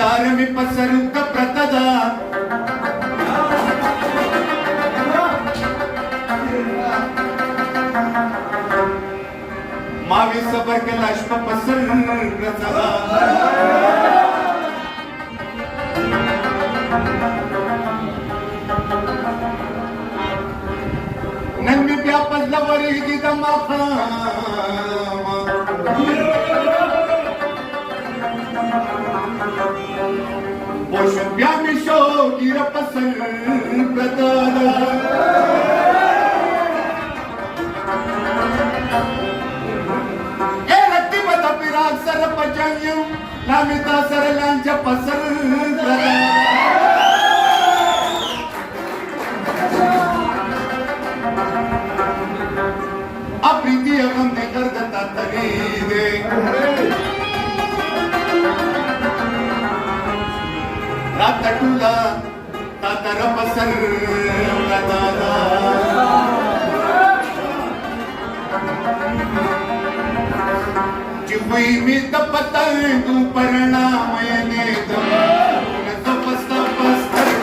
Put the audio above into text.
دار می پسر کپرتا دا ماوی صبر کے لاش پا پسر پرتا دا نن می بیا پزلا وریگی دا ماخام پوشن بیا می شو گیر پسر پرتا دا اے رتی بتا پیراک سر پچانیم لامیتا سر لانچا پسر پرتا اپریتی اغم نے کردتا تغیدے رات ٹولا تا طرف سر لدادا چی خوئی می تپتنگو پرنا وینے دا نزو پستا پستر